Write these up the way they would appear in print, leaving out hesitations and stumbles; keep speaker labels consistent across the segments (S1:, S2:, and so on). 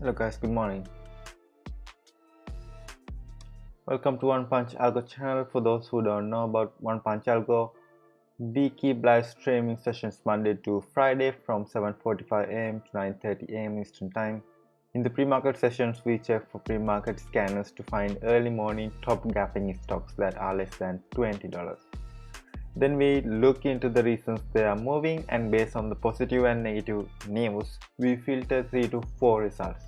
S1: Hello guys, good morning. Welcome to OnePunch Algo channel. For those who don't know about OnePunch Algo, we keep live streaming sessions Monday to Friday from 7:45 am to 9:30 am Eastern Time. In the pre-market sessions, we check for pre-market scanners to find early morning top gapping stocks that are less than $20. Then we look into the reasons they are moving, and based on the positive and negative news, we filter 3 to 4 results.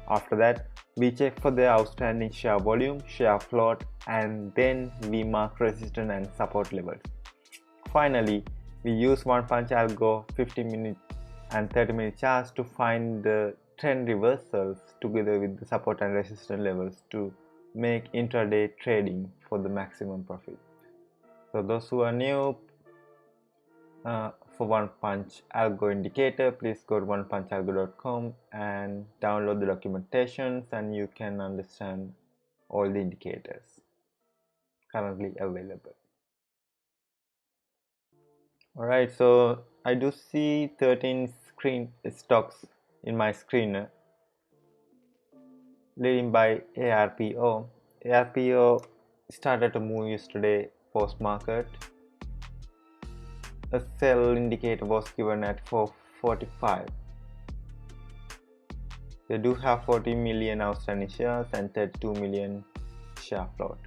S1: After that, we check for the outstanding share volume, share float, and then we mark resistance and support levels. Finally, we use OnePunch Algo 15-minute and 30-minute charts to find the trend reversals together with the support and resistance levels to make intraday trading for the maximum profit. So those who are new for OnePunch Algo indicator, please go to onepunchalgo.com and download the documentations, and you can understand all the indicators currently available. Alright, so I do see 13 screen stocks in my screener leading by ARPO. ARPO started to move yesterday post market. A sell indicator was given at 445. They do have 40 million outstanding shares and 32 million share float.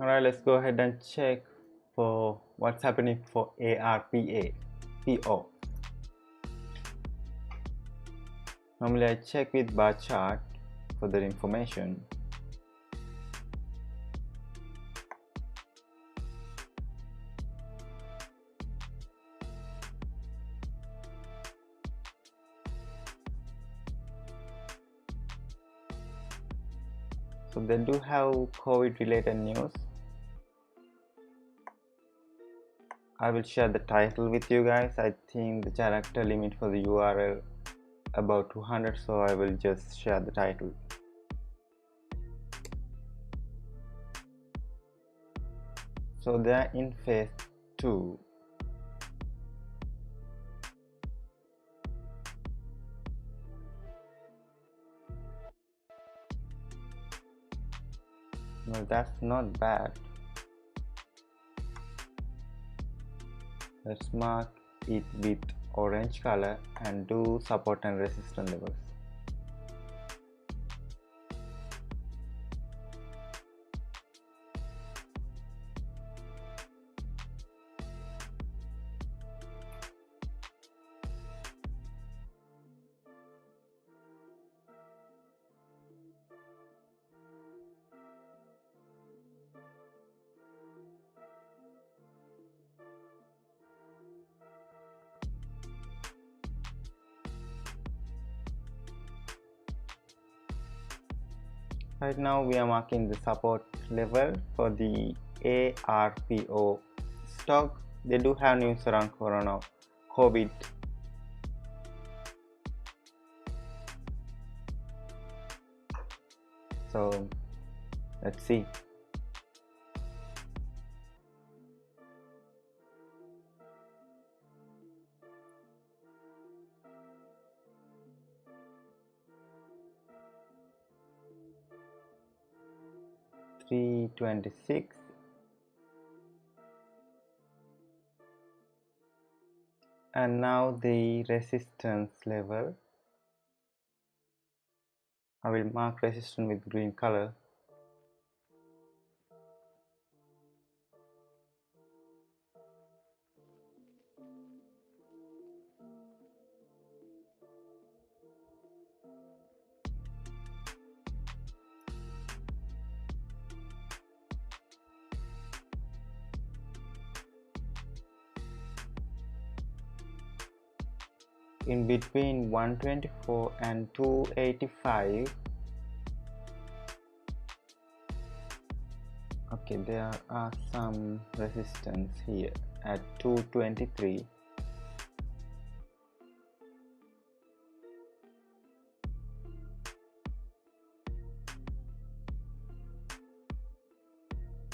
S1: Alright, let's go ahead and check for what's happening for ARPO. Normally I check with bar chart for the information. So they do have COVID related news. I will share the title with you guys. I think the character limit for the URL about 200, so I will just share the title. So they are in phase 2. Well, that's not bad. Let's mark it with orange color and do support and resistance levels. Right now we are marking the support level for the ARPO stock. They do have news around COVID. So let's see. $3.26 and now the resistance level. I will mark resistance with green color. In between 124 and 285. Okay, there are some resistance here at 223.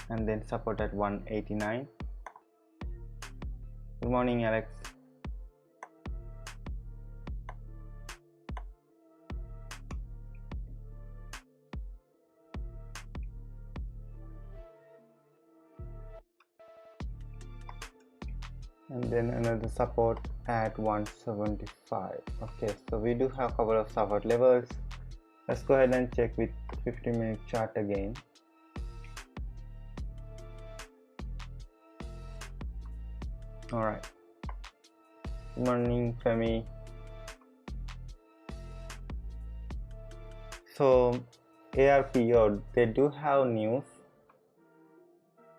S1: And then support at 189. Good morning, Alex. And then another support at 175. Okay, so we do have a couple of support levels. Let's go ahead and check with 15-minute chart again. All right. Good morning, Femi. So ARPO, they do have news.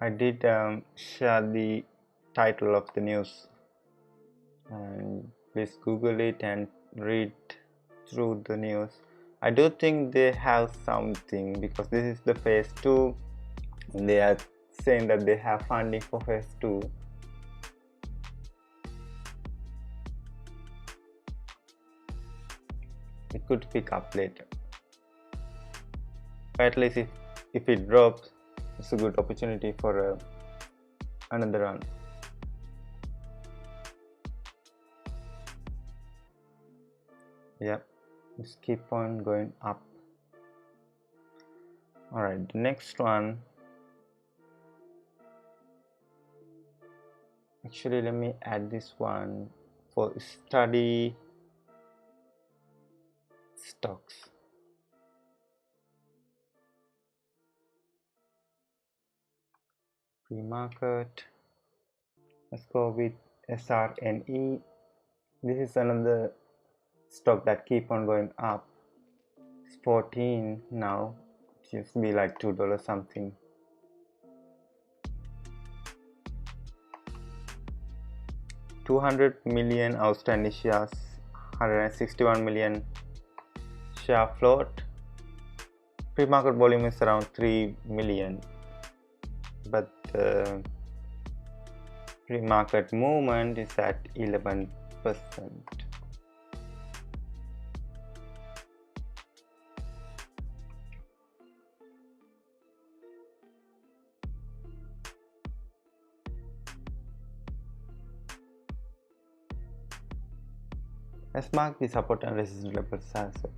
S1: I did share the title of the news, and please Google it and read through the news. I do think they have something because this is the phase 2. They are saying that they have funding for phase 2. It could pick up later, but at least if it drops, it's a good opportunity for another run. Yeah, just keep on going up. All right, the next one, actually let me add this one for study stocks. Premarket. Let's go with SRNE. This is another stock that keep on going up. It's 14 now. It used to be like $2 something. $200 million outstanding shares, 161 million share float. Pre-market volume is around 3 million, but the pre-market movement is at 11%. Let's mark the support and resistance levels as well.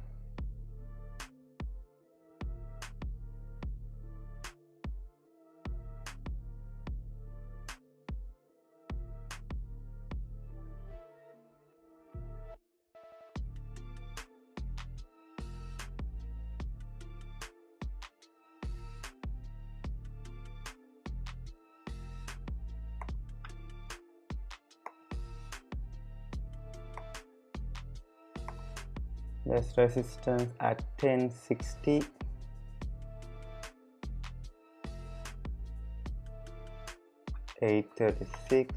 S1: There's resistance at 1060. $8.36.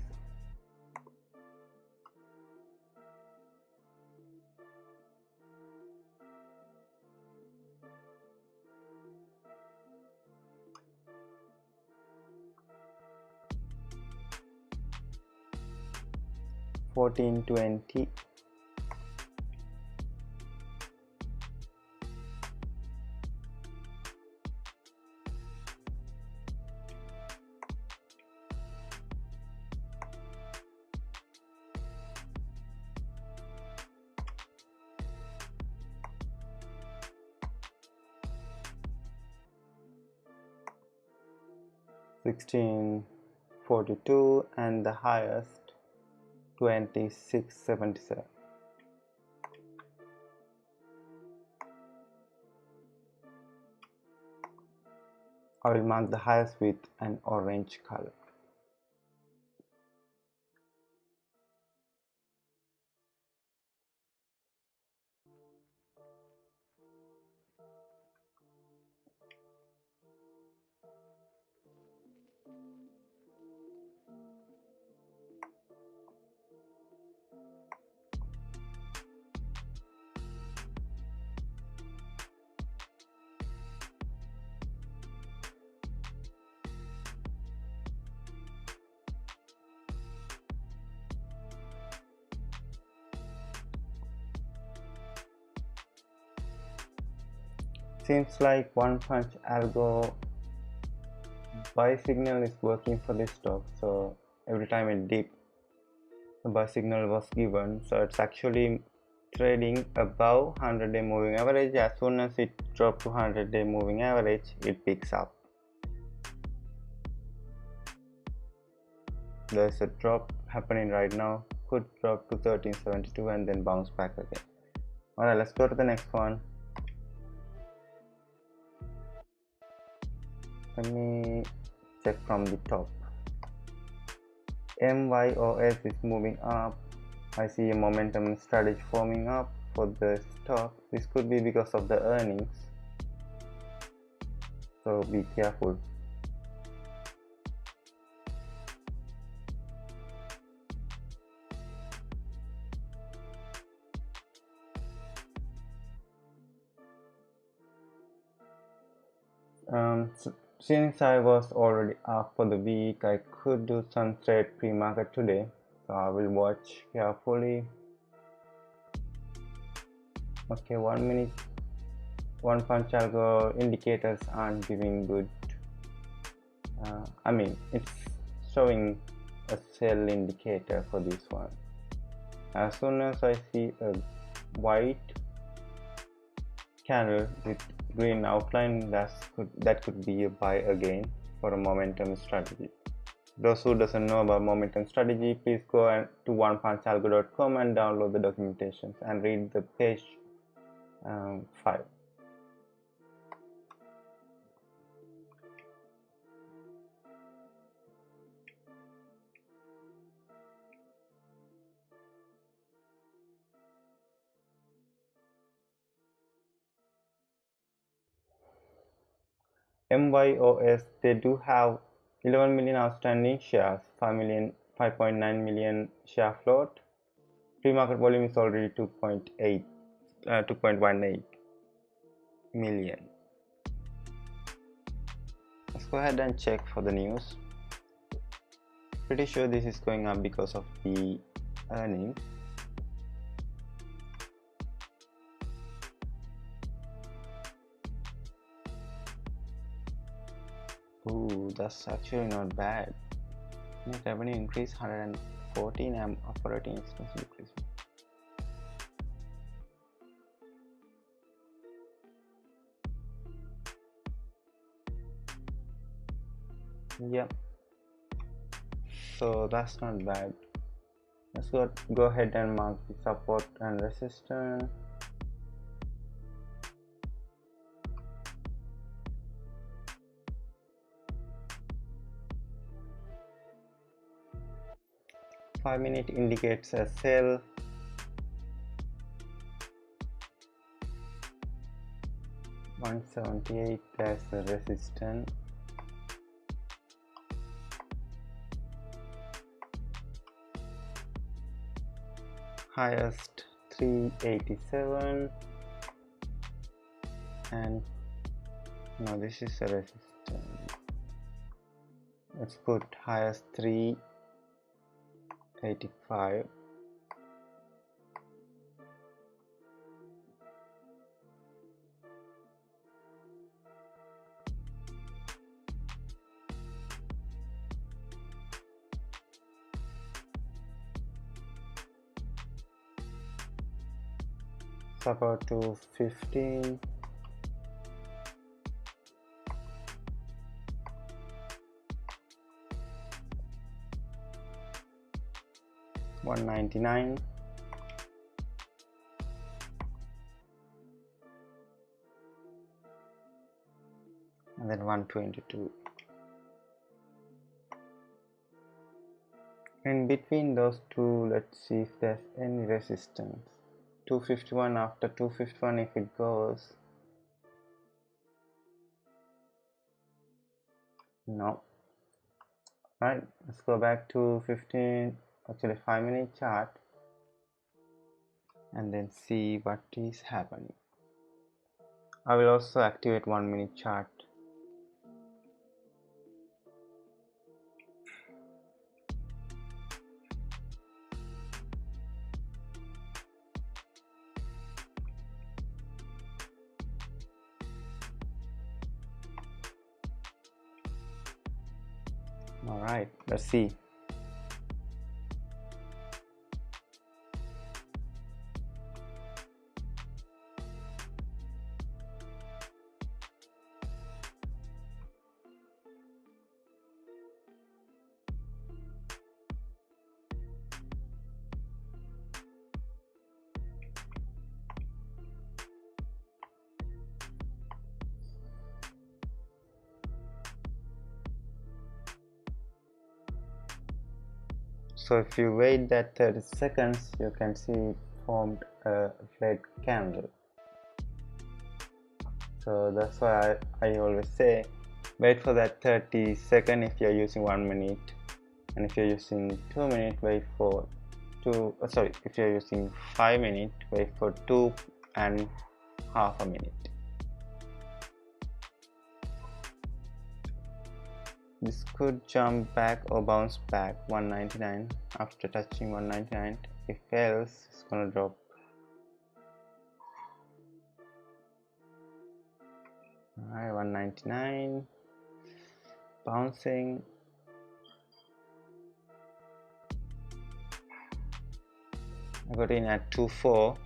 S1: $14.20. $16.42, and the highest $26.77. I will mark the highest with an orange color. Seems like OnePunch Algo buy signal is working for this stock, so every time it dipped, the buy signal was given, so it's actually trading above 100-day moving average. As soon as it drops to 100-day moving average, it picks up. There's a drop happening right now, could drop to 1372 and then bounce back again. Alright, let's go to the next one. Let me check from the top. MYOS is moving up. I see a momentum strategy forming up for the stock. This could be because of the earnings, so be careful. Since I was already up for the week, I could do some trade pre-market today, so I will watch carefully. Okay, 1 minute OnePunch Algo indicators aren't giving good. I mean, it's showing a sell indicator for this one. As soon as I see a white candle with green outline, that could be a buy again for a momentum strategy. Those who doesn't know about momentum strategy, please go to onepunchalgo.com and download the documentations and read the page 5. MYOS, they do have 11 million outstanding shares, 5.9 million share float. Pre-market volume is already 2.18 million. Let's go ahead and check for the news. Pretty sure this is going up because of the earnings. Ooh, that's actually not bad. Net revenue increase 114 and operating expense decrease. Yep. So that's not bad. Let's go ahead and mark the support and resistance. Five-minute indicates a sell. 178, there's the resistance. Highest 387, and no, this is a resistance. Let's put highest 385. Support to 15. $199. And then 122. In between those two, let's see if there's any resistance. 251, after 251, if it goes, no. Right, let's go back to 5-minute chart and then see what is happening. I will also activate 1-minute chart. Alright, let's see. So if you wait that 30 seconds, you can see it formed a red candle. So that's why I always say wait for that 30 seconds if you're using 1 minute, and if you're using 2 minutes, wait for if you're using 5 minutes, wait for 2.5 minutes. This could jump back or bounce back 199 after touching 199. If else, it's gonna drop. Alright, 199, bouncing. I got in at 2.4.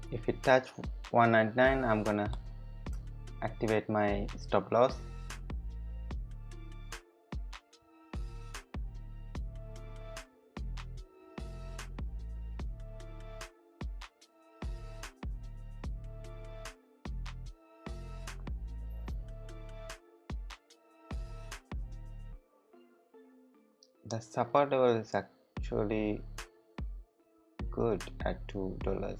S1: If it touch 199, I'm gonna activate my stop loss. The support level is actually good at $2.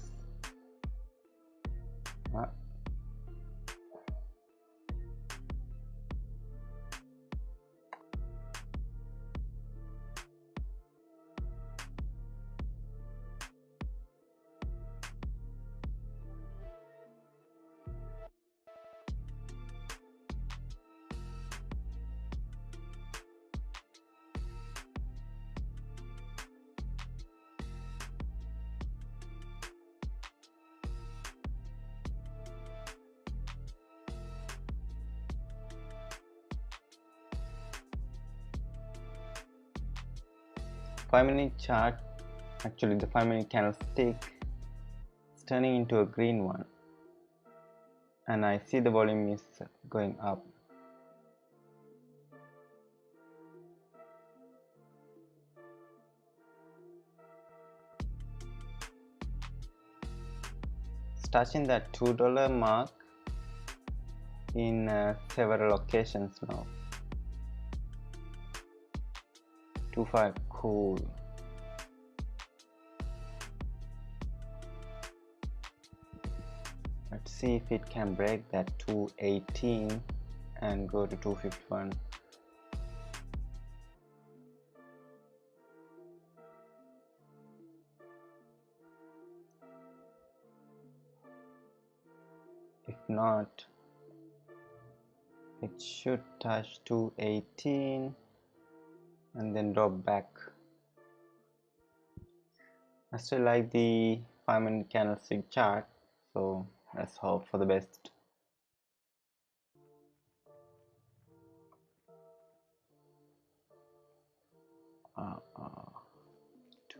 S1: 5-minute chart, actually the 5-minute candlestick is turning into a green one, and I see the volume is going up. It's touching that $2 mark in several occasions now. 2.5, cool. Let's see if it can break that 218 and go to 251. If not, it should touch 218 and then drop back. I still like the 5-minute candlestick chart, so let's hope for the best.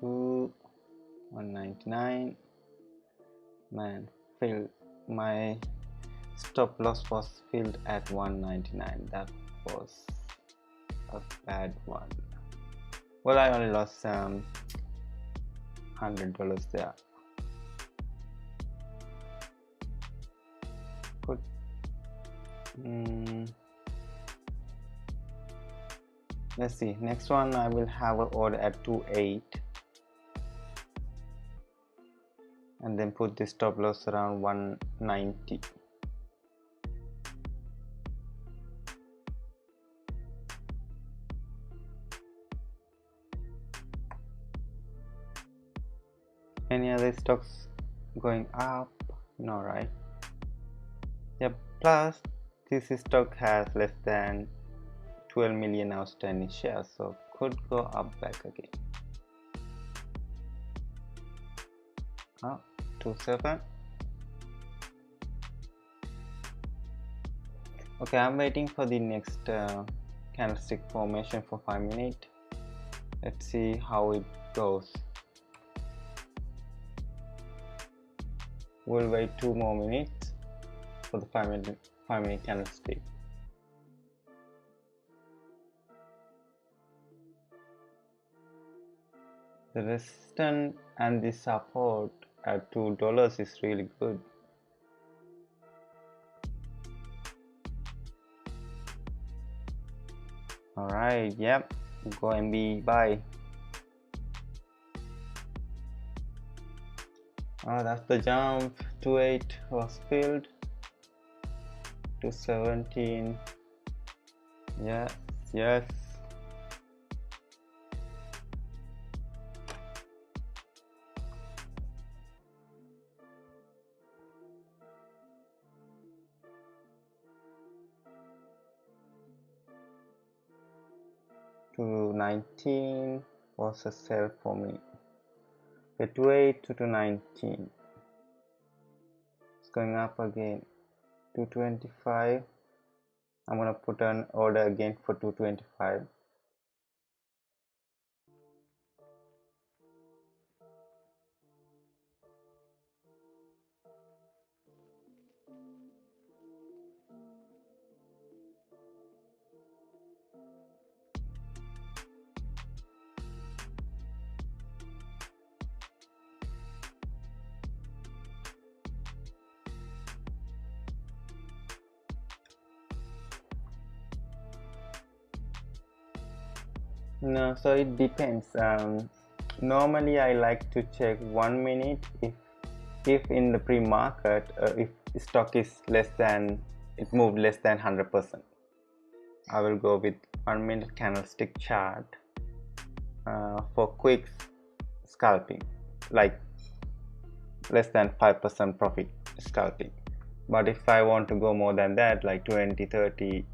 S1: To 199. Man, filled. My stop loss was filled at 199. That was a bad one. Well, I only lost $100 there. Good. Let's see. Next one, I will have an order at 2.8 and then put the stop loss around 190. Any other stocks going up? No, right? Yep. Plus, this stock has less than 12 million outstanding shares, so could go up back again. 27. Okay, I'm waiting for the next candlestick formation for 5 minutes. Let's see how it goes. We'll wait 2 more minutes for the 5-minute candlestick. The resistance and the support at $2 is really good. Alright, yep, go MB buy. Oh, that's the jump. 2.8 was filled. 2.17. Yes, yes. To 19 was a sell for me. Okay, 2.8 to 2.19. It's going up again. 2.25. I'm gonna put an order again for 2.25. No, so it depends. Normally I like to check 1 minute if in the pre-market if stock is less than, it moved less than 100%. I will go with 1 minute candlestick chart for quick scalping, like less than 5% profit scalping. But if I want to go more than that, like 20-30%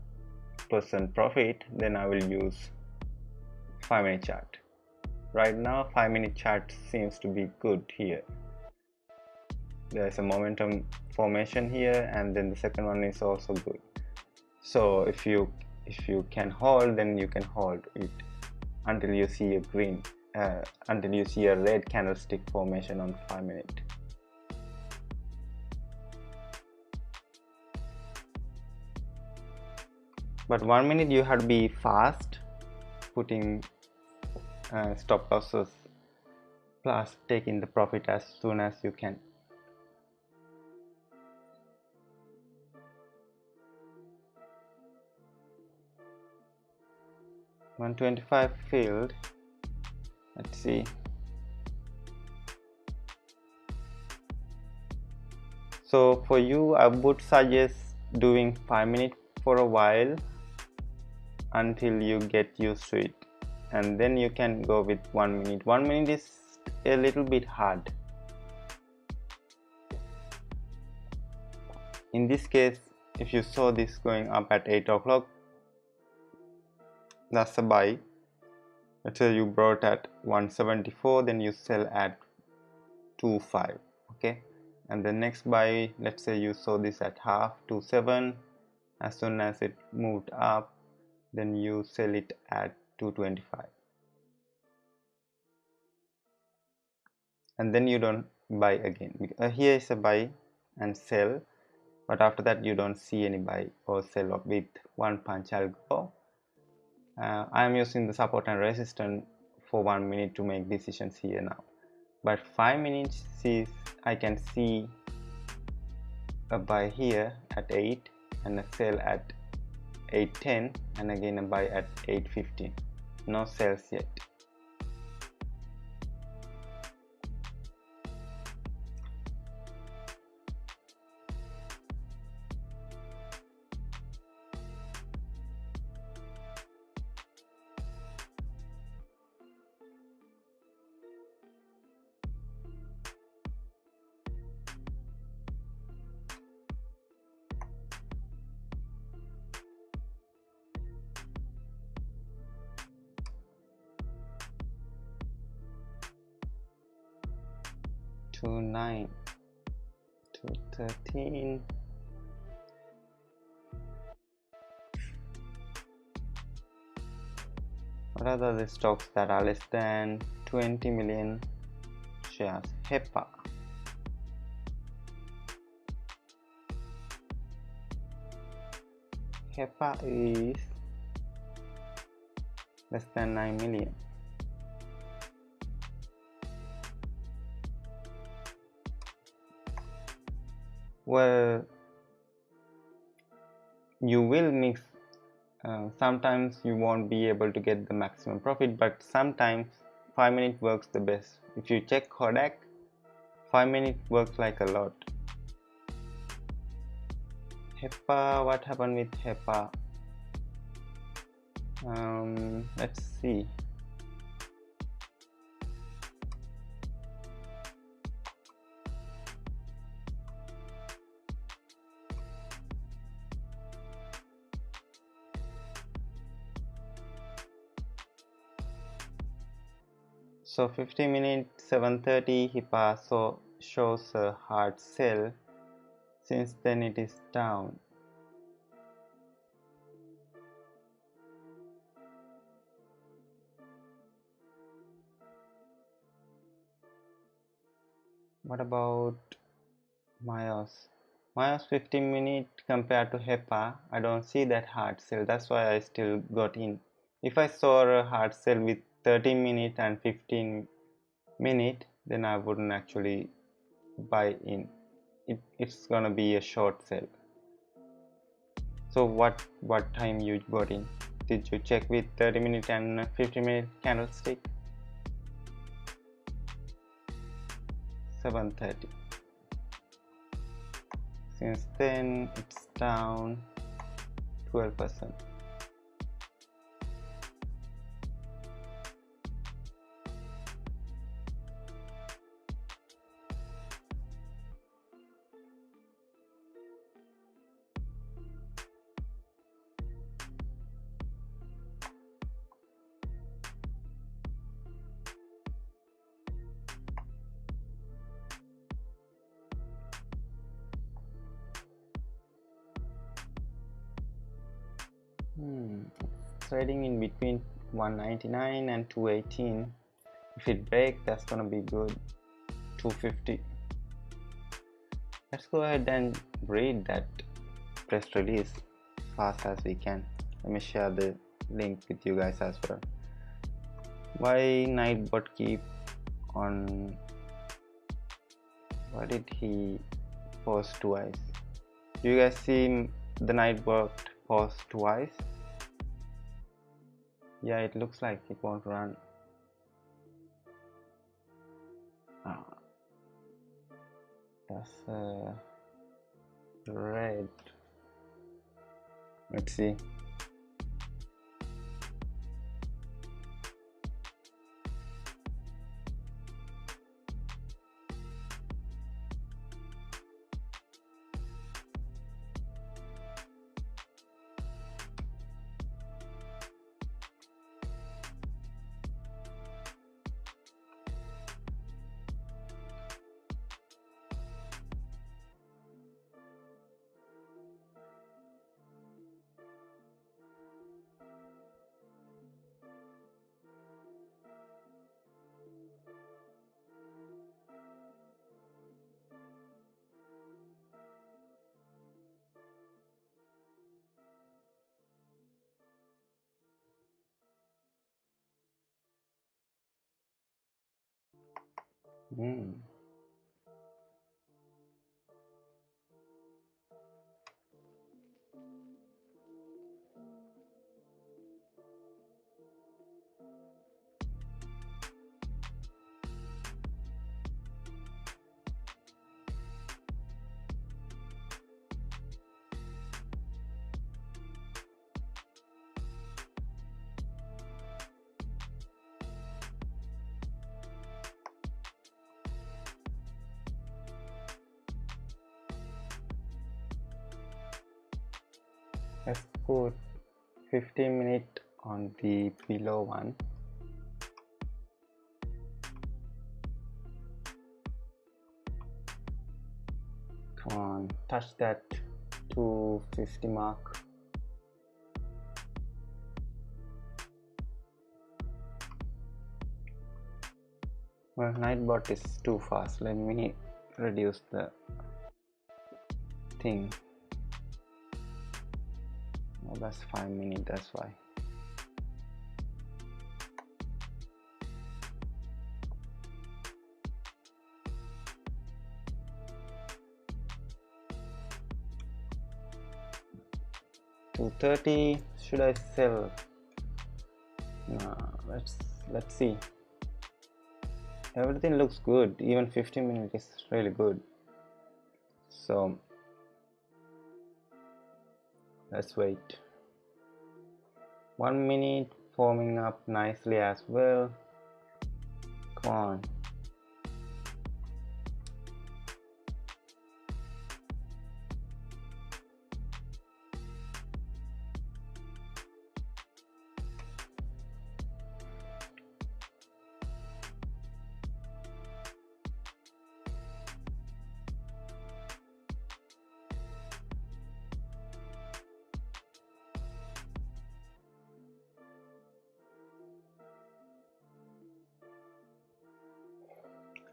S1: profit, then I will use 5-minute chart. Right now 5-minute chart seems to be good here. There's a momentum formation here, and then the second one is also good. So if you can hold, then you can hold it until you see a green. until you see a red candlestick formation on 5 minute. But 1 minute you have to be fast, putting stop losses plus taking the profit as soon as you can. $125 filled. Let's see. So for you, I would suggest doing 5 minutes for a while until you get used to it, and then you can go with 1 minute. 1 minute is a little bit hard. In this case, if you saw this going up at 8 o'clock, that's a buy. Let's say you bought at 174, then you sell at 25. Okay, and the next buy, let's say you saw this at half 27. As soon as it moved up, then you sell it at 225, and then you don't buy again. Here is a buy and sell, but after that you don't see any buy or sell with OnePunch Algo. I am using the support and resistance for 1 minute to make decisions here now, but 5 minutes I can see a buy here at 8 and a sell at 8.10, and again a buy at 8.15. No sales yet. To 9 to 13. What are the stocks that are less than 20 million shares? HEPA. HEPA is less than 9 million. Well, you will mix. Sometimes you won't be able to get the maximum profit, but sometimes 5 minute works the best. If you check Kodak, 5 minute works like a lot. HEPA, what happened with HEPA? Let's see. So 50 minute 7:30 HEPA shows a hard sell. Since then it is down. What about Myos? Myos 15 minute compared to HEPA, I don't see that hard sell. That's why I still got in. If I saw a hard sell with 30 minute and 15 minute, then I wouldn't actually buy in. It's gonna be a short sell. So what time you got in? Did you check with 30 minute and 50 minute candlestick? 7:30. Since then it's down 12%. Trading in between 199 and 218. If it breaks, that's gonna be good. 250. Let's go ahead and read that press release as fast as we can. Let me share the link with you guys as well. Why Nightbot keep on? Why did he post twice? Do you guys see the Nightbot post twice? Yeah, it looks like it won't run. That's red. Let's see. Let's put 15 minutes on the below one. Come on, touch that 250 mark. Well, Nightbot is too fast. Let me reduce the thing. Oh, that's 5 minutes, that's why. $230. Should I sell? No, let's see. Everything looks good. Even 15 minutes is really good. So let's wait. 1 minute forming up nicely as well. Come on.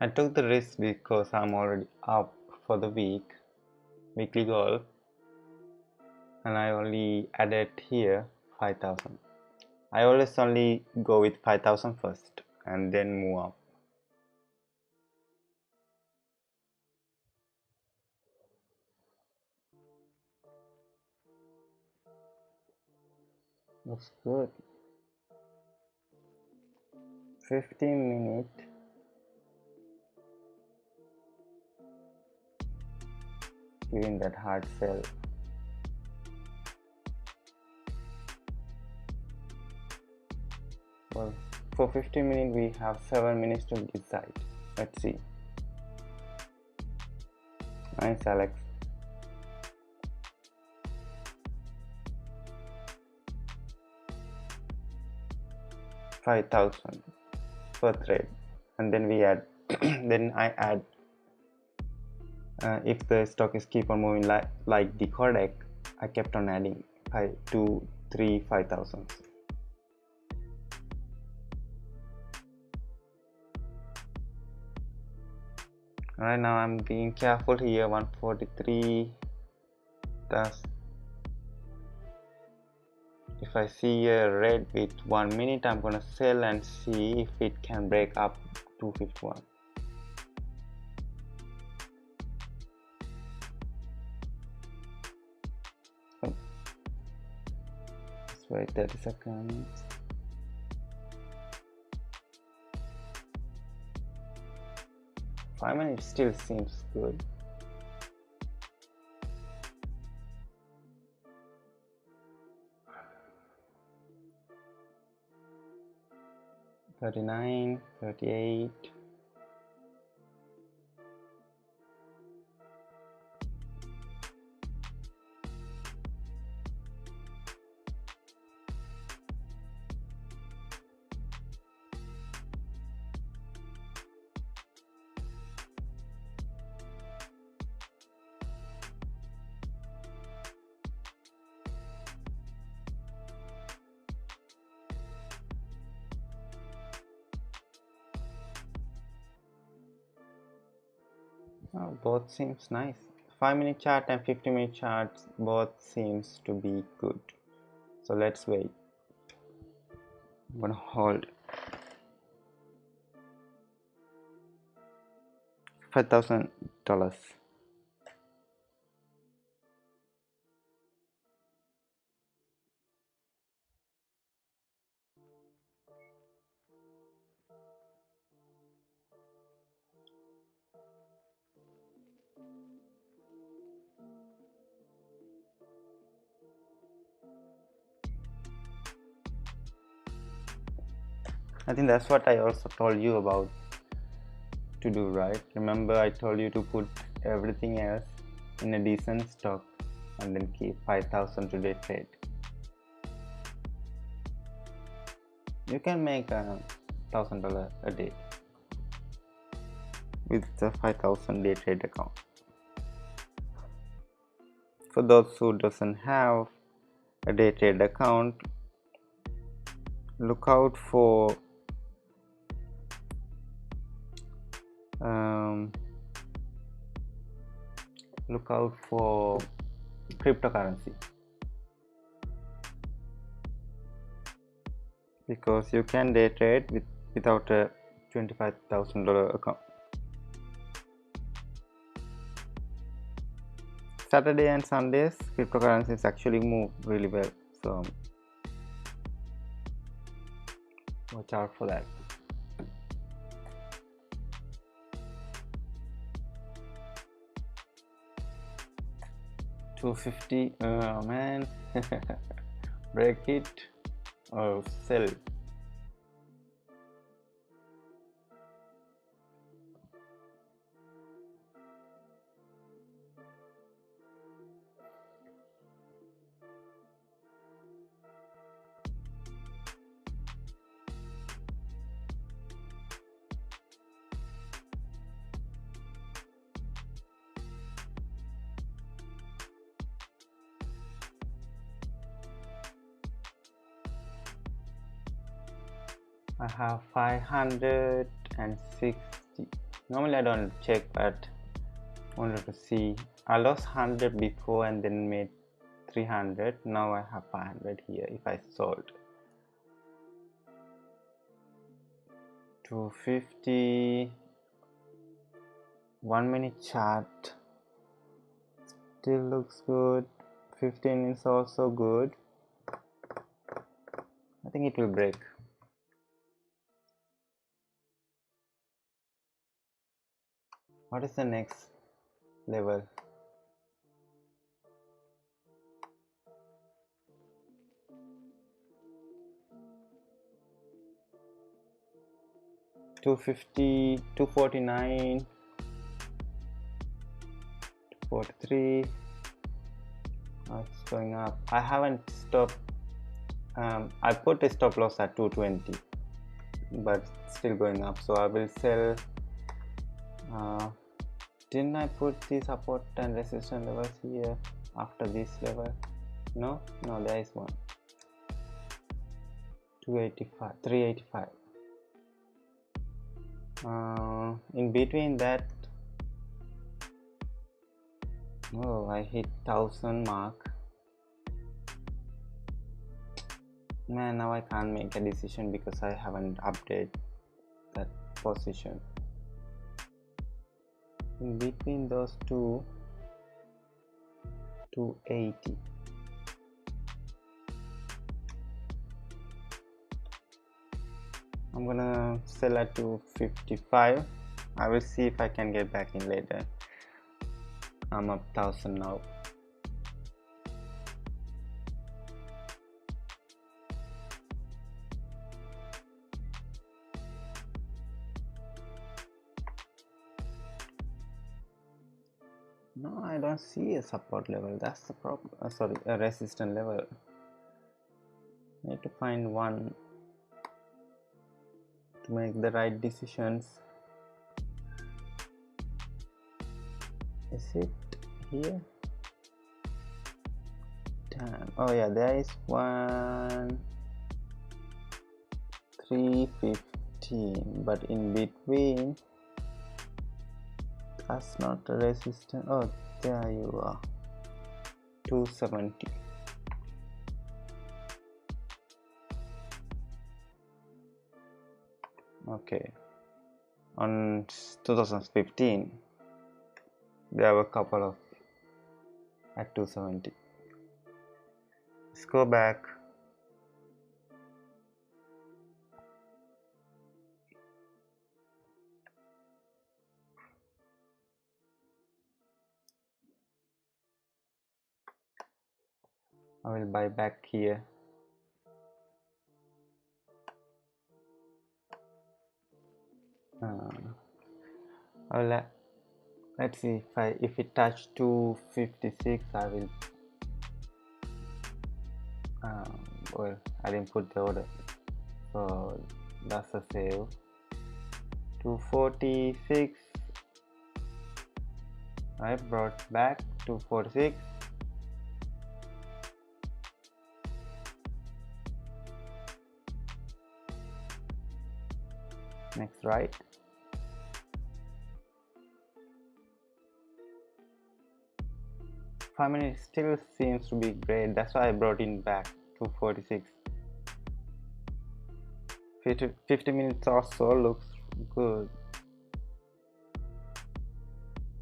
S1: I took the risk because I'm already up for the weekly goal, and I only added here 5,000. I always only go with 5,000 first and then move up. Looks good. 15 minutes. Giving that hard sell. Well, for 15 minutes we have 7 minutes to decide. Let's see. Nice, Alex. $5,000 per trade, and then we add. Then I add. If the stock is keep on moving like the Kodak, I kept on adding 5, 2, 3, 5,000. Right now I'm being careful here. 143. That's, if I see a red with 1 minute, I'm gonna sell and see if it can break up 251. Oh. Let's wait 30 seconds. I mean, it still seems good. $39, $38. Oh, both seems nice. 5-minute chart and 50-minute charts both seems to be good. So let's wait. I'm gonna hold $5,000. I think that's what I also told you about to do, right? Remember I told you to put everything else in a decent stock and then keep 5,000 to day trade. You can make $1,000 a day with the 5,000 day trade account. For those who doesn't have a day trade account, look out for cryptocurrency, because you can day trade without a $25,000 account. Saturday and Sundays cryptocurrencies actually move really well, so watch out for that. $250, oh man. Break it or sell. I have 560. Normally I don't check, but wanted to see. I lost 100 before and then made 300. Now I have 500 here if I sold. 250. 1 minute chart still looks good. 15 is also good. I think it will break. What is the next level? $250, $249, $243. It's going up. I haven't stopped. I put a stop loss at 220, but still going up. So I will sell. Didn't I put the support and resistance levels here after this level? No, there is one. 285, 385. In between that Oh, I hit 1000 mark. Man, now I can't make a decision because I haven't updated that position. In between those two, 280. I'm gonna sell at 255. I will see if I can get back in later. I'm up 1000 now. No, I don't see a support level. That's the problem. Sorry, a resistance level. I need to find one to make the right decisions. Is it here? Damn. Oh yeah, there is one 315, but in between, that's not a resistance. Oh, there you are. 270. Okay. On 2015, there were a couple of at 270. Let's go back. I will buy back here. Let's see if it touch 256, I will. Well, I didn't put the order, so that's a sale. 246. I brought back 246. Next, right. I mean, it still seems to be great. That's why I brought in back 246. 50 minutes or so looks good.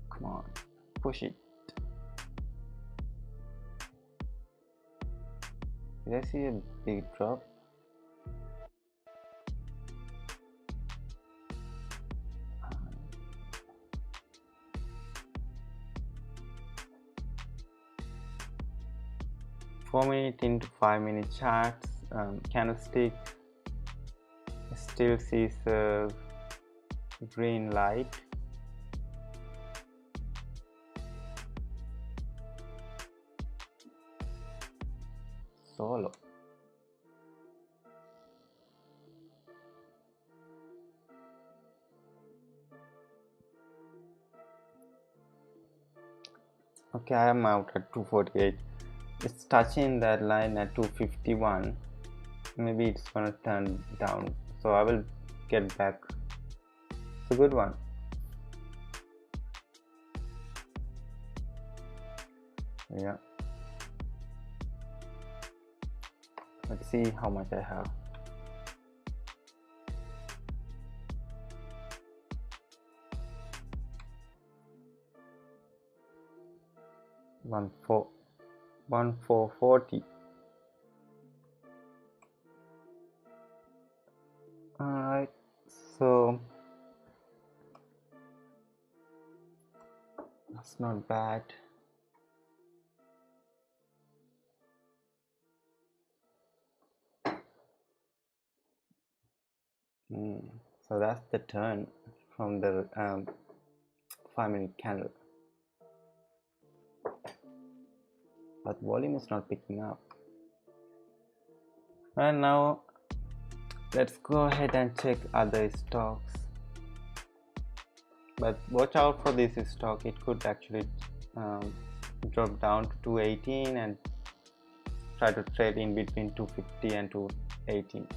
S1: Come on, push it. Did I see a big drop? Four-minute into 5-minute charts, candlestick still sees a green light. Solo. Okay, I am out at 248. It's touching that line at 251. Maybe it's gonna turn down, so I will get back. It's a good one. Yeah. Let's see how much I have. One four 1440. Alright, so that's not bad. So that's the turn from the 5-minute candle, but volume is not picking up. And now let's go ahead and check other stocks, but watch out for this stock. It could actually drop down to 218 and try to trade in between 250 and 218.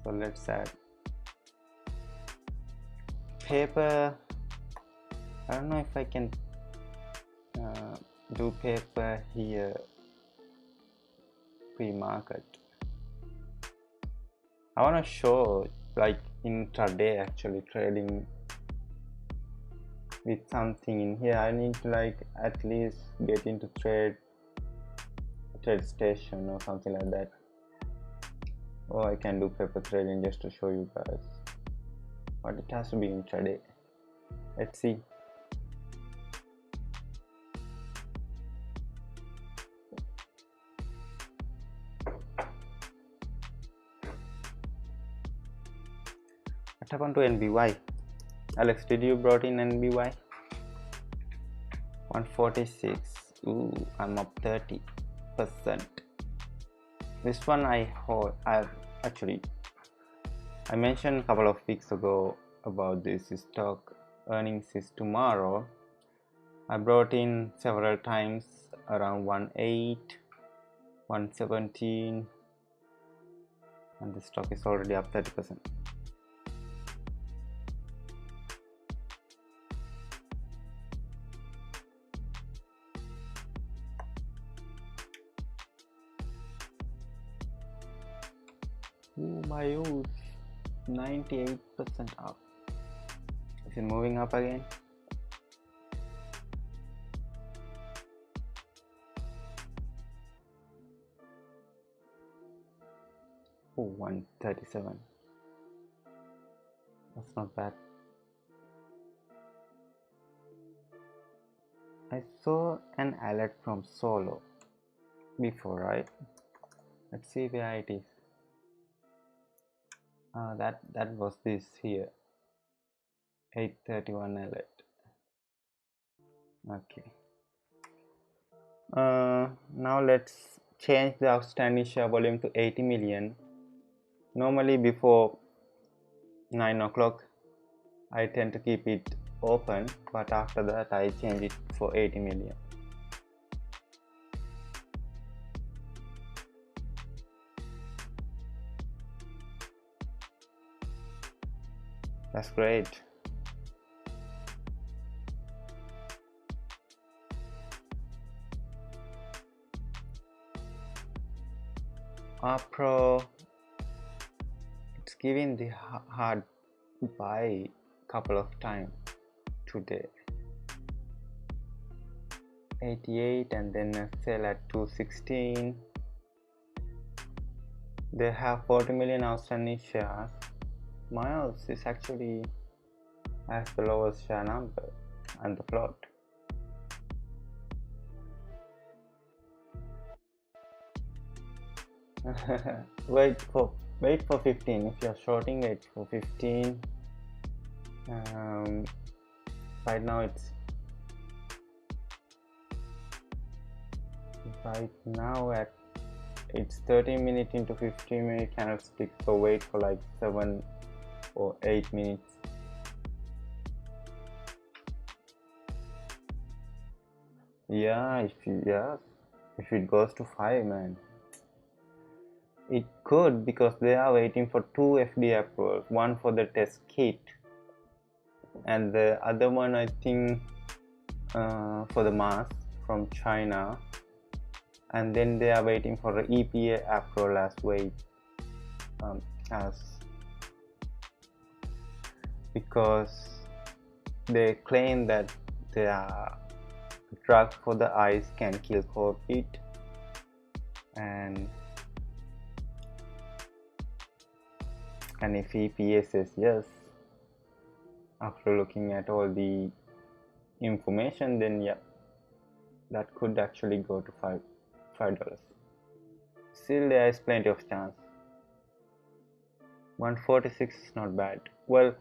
S1: So let's add paper. I don't know if I can do paper here. Premarket. I want to show like intraday actually trading with something in here. I need to like at least get into trade station or something like that. Or I can do paper trading just to show you guys, but it has to be intraday. Let's see. What happened to NBY? Alex, did you brought in NBY? 146. Ooh, I'm up 30%. This one I mentioned a couple of weeks ago about this stock. Earnings is tomorrow. I brought in several times around 1.8, 1.17, and the stock is already up 30%. Ooh, my use 98% up. Is it moving up again? Oh, 137. That's not bad. I saw an alert from Solo before, right? Let's see where it is. That was this here. 831 alert. Okay. Now let's change the outstanding share volume to 80 million. Normally before 9 o'clock I tend to keep it open, but after that I change it for 80 million. That's great. ARPO, it's giving the hard buy couple of times today. 88 and then a sell at 216. They have 40 million outstanding shares. Miles is actually has the lowest share number and the float. wait for 15. If you're shorting, wait for 15. Right now it's 30 minutes into 15 minute candlestick, so wait for like 7 or 8 minutes. Yeah, if it goes to 5, man, it could, because they are waiting for 2 FDA approvals, one for the test kit and the other one I think for the mask from China, and then they are waiting for the EPA approval because they claim that their drug for the eyes can kill COVID, and if EPA says yes after looking at all the information, then yeah, that could actually go to $5. Still there is plenty of chance. 146 is not bad. Well,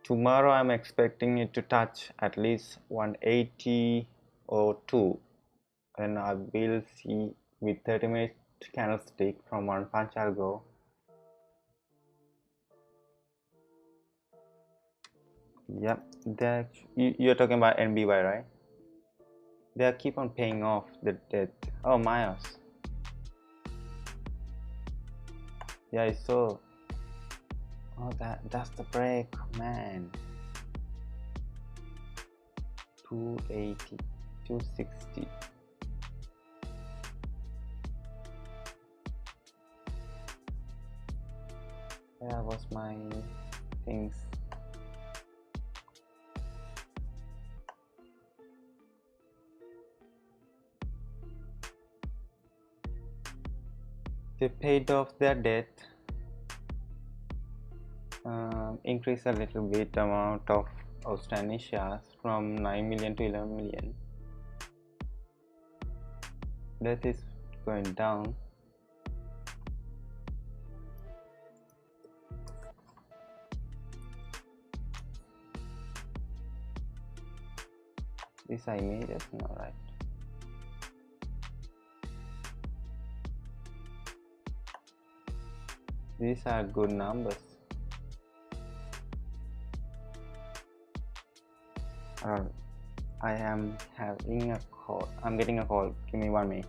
S1: tomorrow I'm expecting it to touch at least 180 or 2, and I will see with 30 minute candlestick from OnePunch Algo. Yep, you're talking about NBY, right? They keep on paying off the debt. Oh, Myos. Yeah, I saw. Oh, that's the break, man. 280. 260. Where was my things? They paid off their debt, increased a little bit amount of outstanding shares from 9 million to 11 million. Debt is going down. These are images now, right? These are good numbers. I am having a call. I'm getting a call. Give me 1 minute.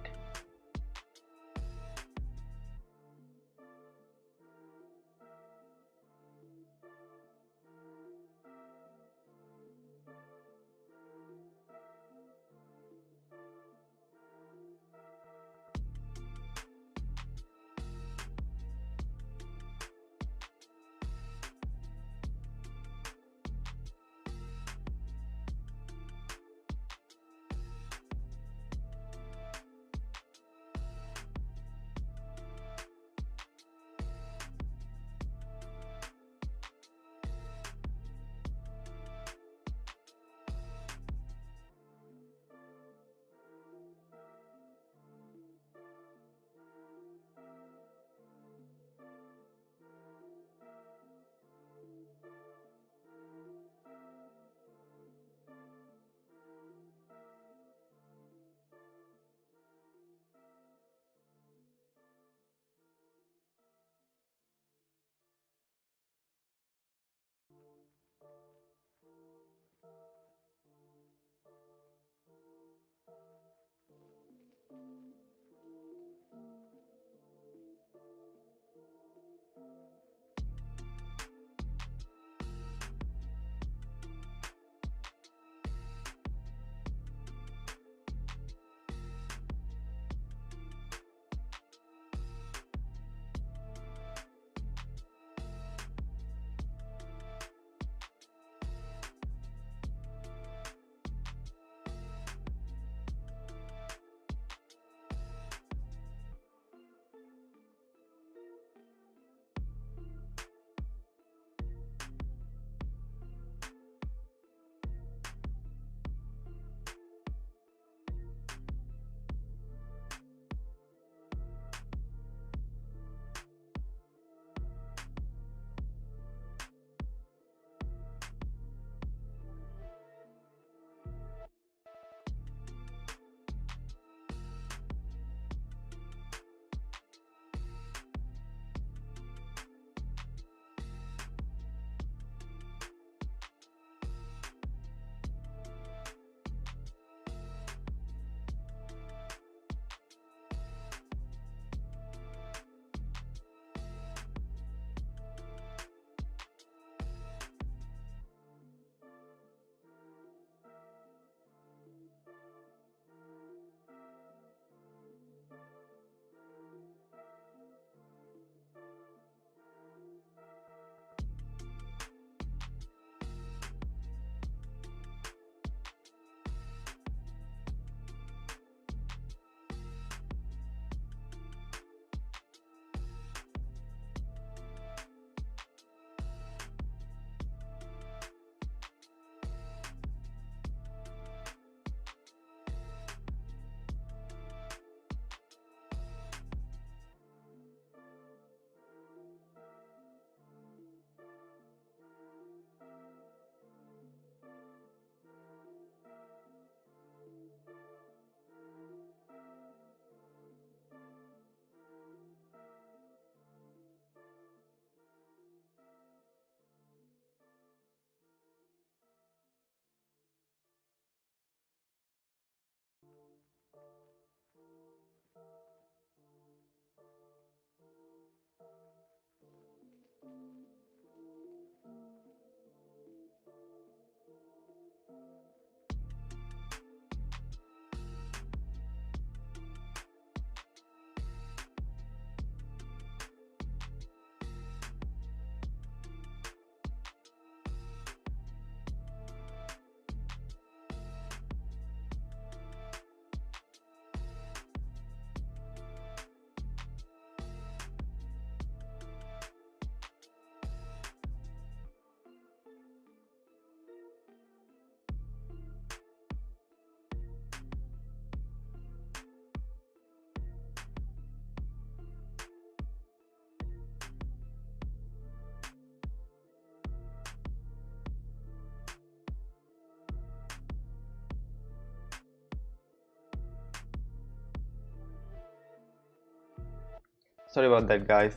S1: Sorry about that, guys.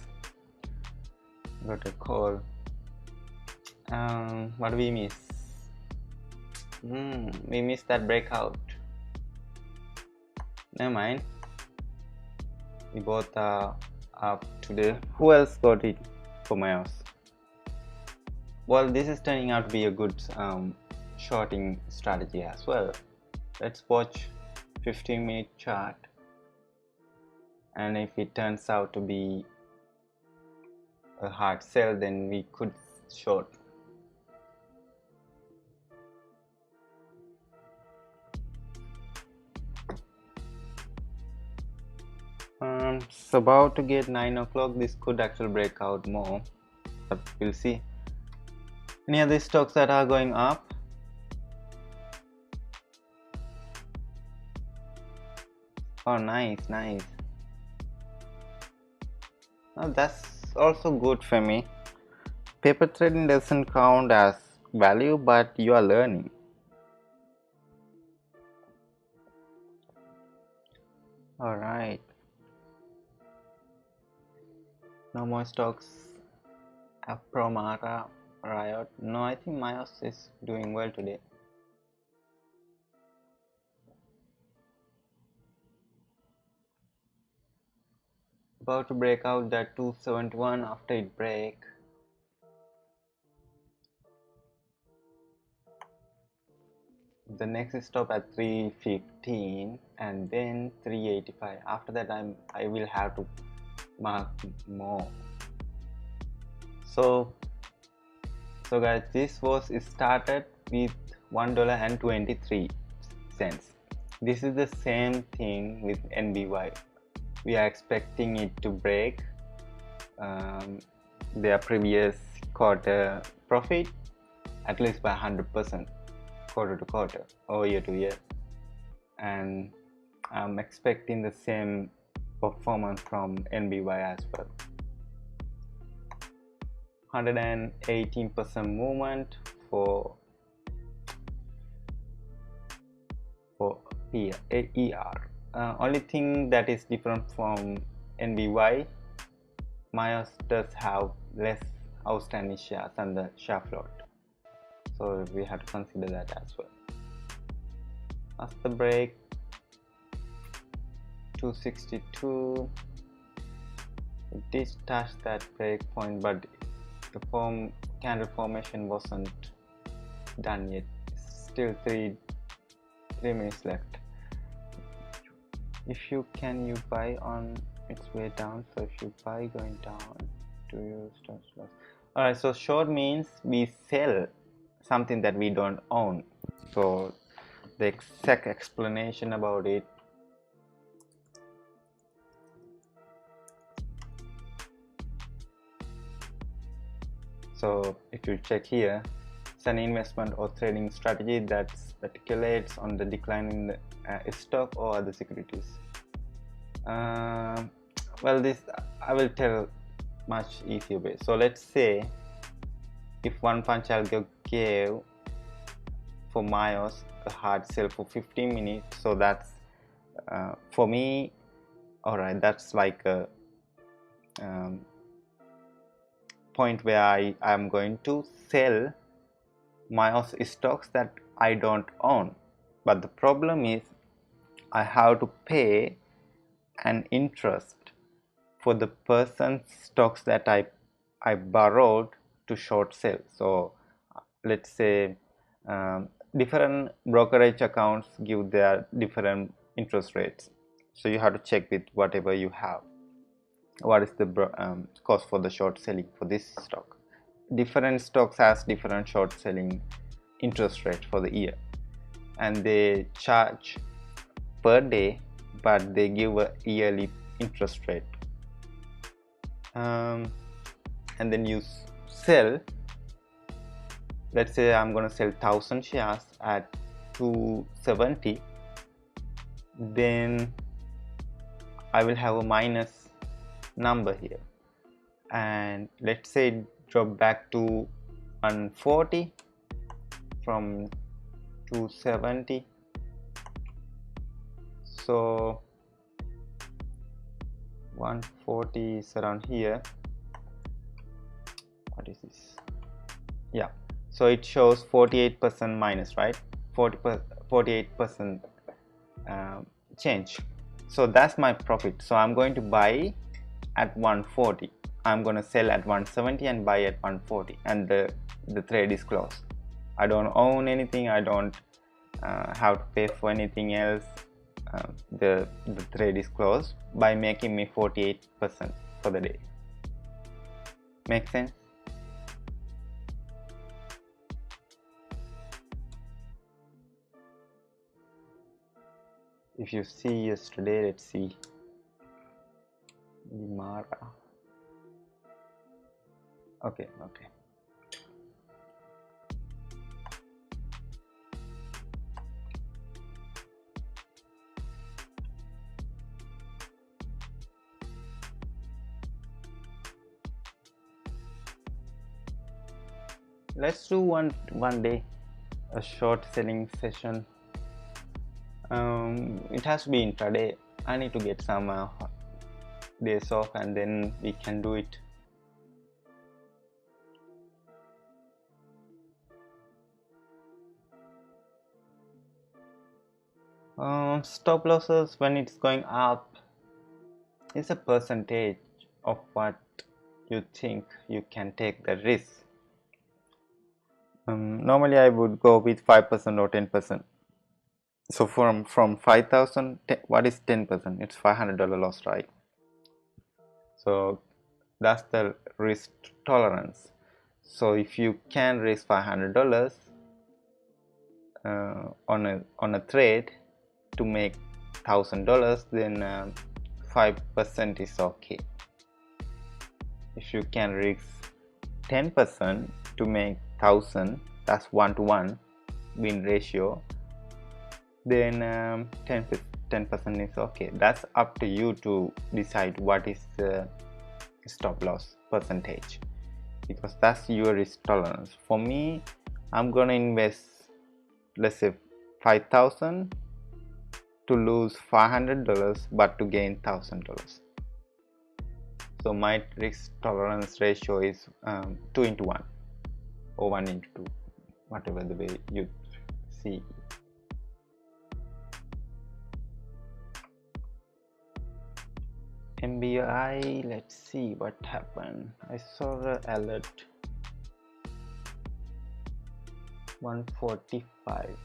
S1: Got a call. What do we miss? We missed that breakout. Never mind. We both are up today. Who else got it for my house? Well, this is turning out to be a good shorting strategy as well. Let's watch 15-minute chart, and if it turns out to be a hard sell, then we could short. It's about to get 9 o'clock. This could actually break out more, but we'll see. Any other stocks that are going up? Oh, nice. Oh, that's also good for me. Paper trading doesn't count as value, but you are learning. All right. No more stocks. Premarket, Riot. No, I think Myos is doing well today. About to break out that 271 after it break. The next stop at 315 and then 385. After that I will have to mark more. So guys, this was started with $1.23. This is the same thing with NVY. We are expecting it to break their previous quarter profit at least by 100% quarter to quarter or year to year, and I'm expecting the same performance from NVY as well. 118% movement for ER. Only thing that is different from NVY, Myos does have less outstanding shares than the share float, so we have to consider that as well. After the break, 262, it did touch that break point, but the candle formation wasn't done yet. Still 3 minutes left. If you buy on its way down. So if you buy going down, do you stop loss? Alright, so short means we sell something that we don't own. So the exact explanation about it. So if you check here, it's an investment or trading strategy that speculates on the decline in the stock or other securities. Well, this I will tell much easier way. So let's say if OnePunch Algo gave for Myos a hard sell for 15 minutes, so that's for me, alright, that's like a point where I am going to sell Myos stocks that I don't own. But the problem is I have to pay an interest for the person's stocks that I borrowed to short sell. So let's say different brokerage accounts give their different interest rates, so you have to check with whatever you have what is the cost for the short selling for this stock. Different stocks has different short selling interest rate for the year, and they charge per day, but they give a yearly interest rate. And then you sell, let's say I'm going to sell 1000 shares at 270, then I will have a minus number here, and let's say it drop back to 140 from 270. So 140 is around here. What is this? Yeah, so it shows 48% minus, right? 48% change. So that's my profit. So I'm going to buy at 140, I'm going to sell at 170 and buy at 140, and the trade is closed. I don't own anything, I don't have to pay for anything else. The trade is closed by making me 48% for the day. Make sense? If you see yesterday, let's see. Mara. Okay. Let's do one day, a short selling session. It has to be intraday. I need to get some days off and then we can do it. Stop losses when it's going up is a percentage of what you think you can take the risk. Normally I would go with 5% or 10%. So from 5,000, what is 10%? It's $500 loss, right? So that's the risk tolerance. So if you can risk $500 on a trade to make $1,000, then 5% is okay. If you can risk 10% to make 1,000, that's 1-to-1 win ratio, then 10% is okay. That's up to you to decide what is the stop loss percentage, because that's your risk tolerance. For me, I'm gonna invest, let's say, 5,000 to lose $500 but to gain $1,000. So my risk tolerance ratio is 2-to-1 or 1-to-2, whatever the way you see. MBI, let's see what happened. I saw the alert 145.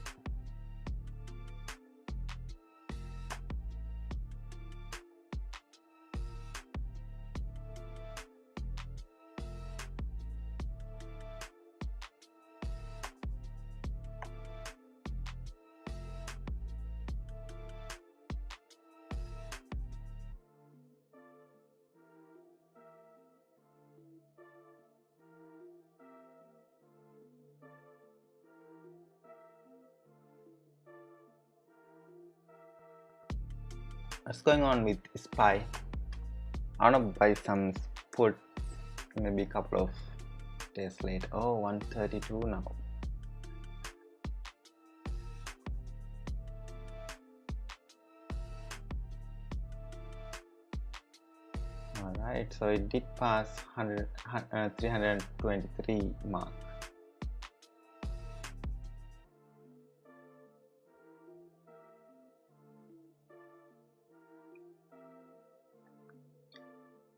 S1: What's going on with SPY? I want to buy some put maybe a couple of days later. Oh, 132 now. Alright, so it did pass 323 mark.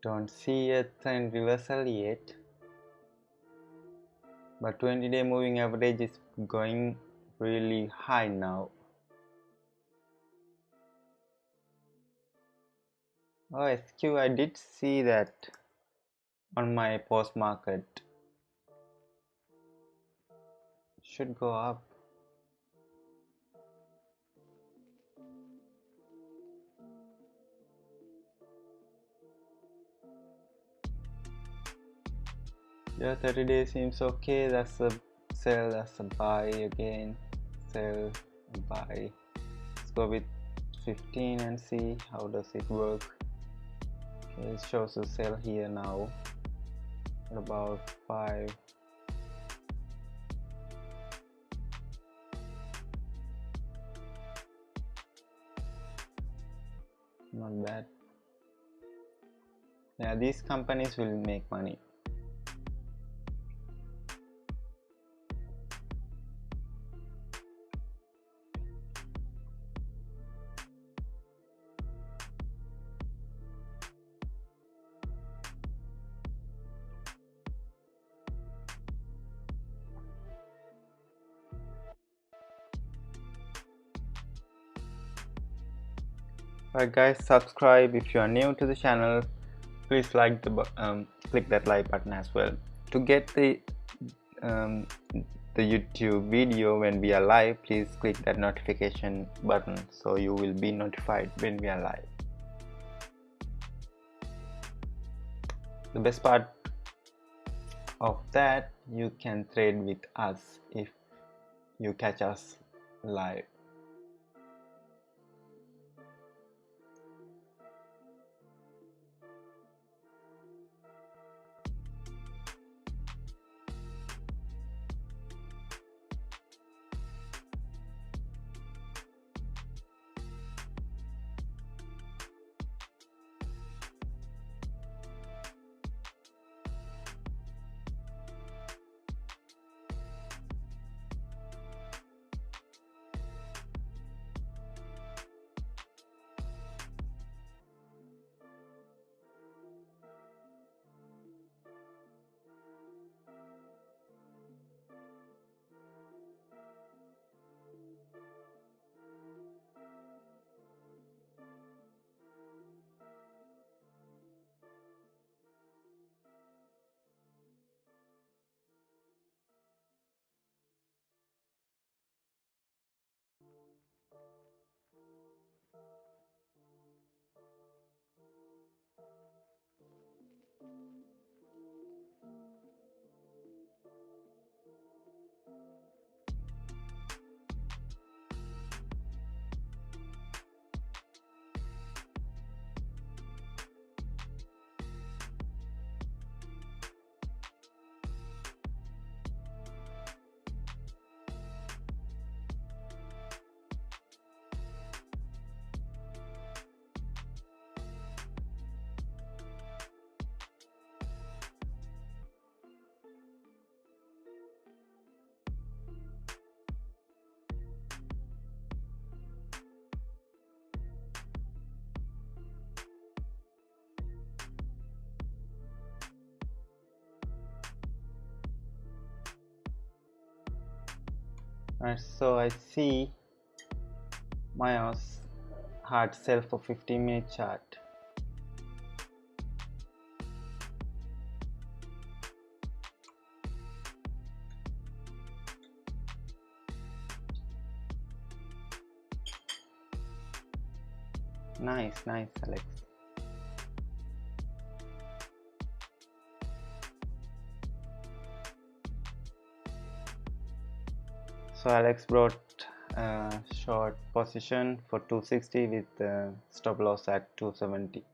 S1: Don't see a trend reversal yet, but 20-day moving average is going really high now. Oh, SQ, I did see that on my post market. Should go up. Yeah, 30 days seems okay. That's a sell, that's a buy again. Sell, buy. Let's go with 15 and see how does it work. Okay, it shows a sell here now. What about 5? Not bad. Yeah, these companies will make money. Alright guys, subscribe if you are new to the channel. Please like click that like button as well to get um, the YouTube video when we are live. Please click that notification button so you will be notified when we are live. The best part of that, you can trade with us if you catch us live. Alright, so I see Maya's hard sell for 15-minute chart. Nice, Alex. So Alex brought a short position for 260 with stop loss at 270.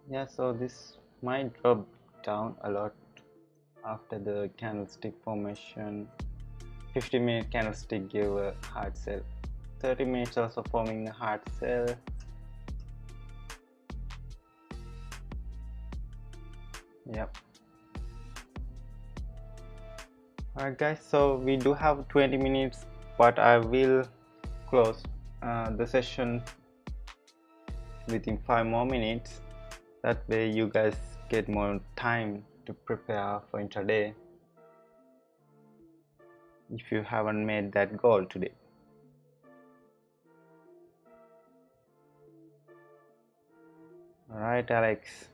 S1: Yeah, so this might drop down a lot after the candlestick formation. 50-minute candlestick gave a hard sell. 30 minutes also forming a hard sell. Yep. Alright guys, so we do have 20 minutes, but I will close the session within 5 more minutes. That way you guys get more time to prepare for intraday if you haven't made that goal today. Alright Alex.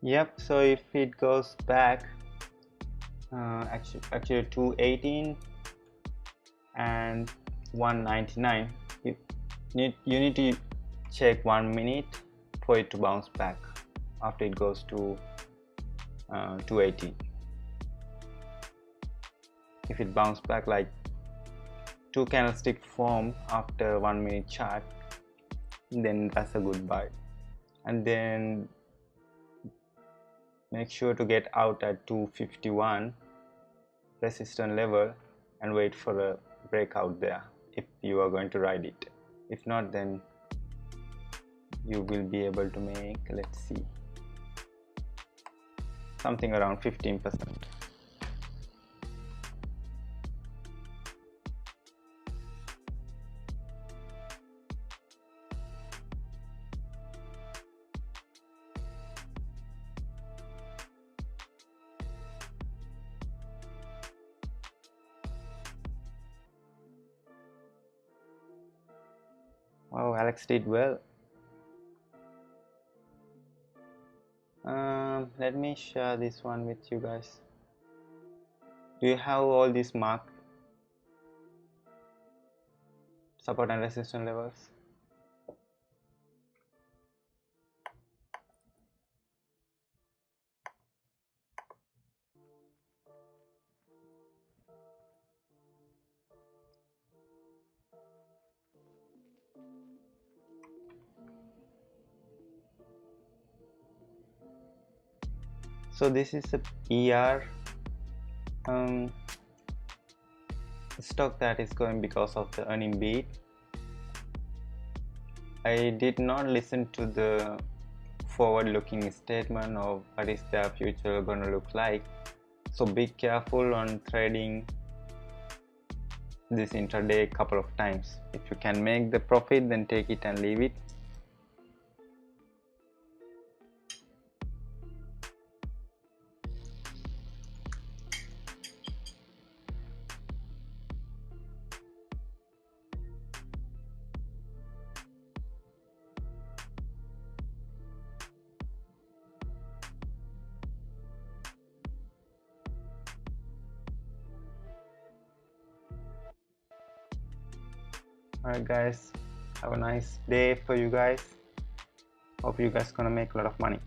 S1: Yep, so if it goes back actually 218 and 199, you need to check 1 minute for it to bounce back after it goes to 218. If it bounce back like 2 candlestick form after 1 minute chart, then that's a good buy. And then make sure to get out at 251 resistance level and wait for a breakout there if you are going to ride it. If not, then you will be able to make, let's see, something around 15%. Wow, Alex did well. Let me share this one with you guys. Do you have all these marked support and resistance levels? So this is a ER stock that is going because of the earning beat. I did not listen to the forward-looking statement of what is their future going to look like. So be careful on trading this intraday a couple of times. If you can make the profit, then take it and leave it. Alright guys, have a nice day for you guys. Hope you guys gonna make a lot of money.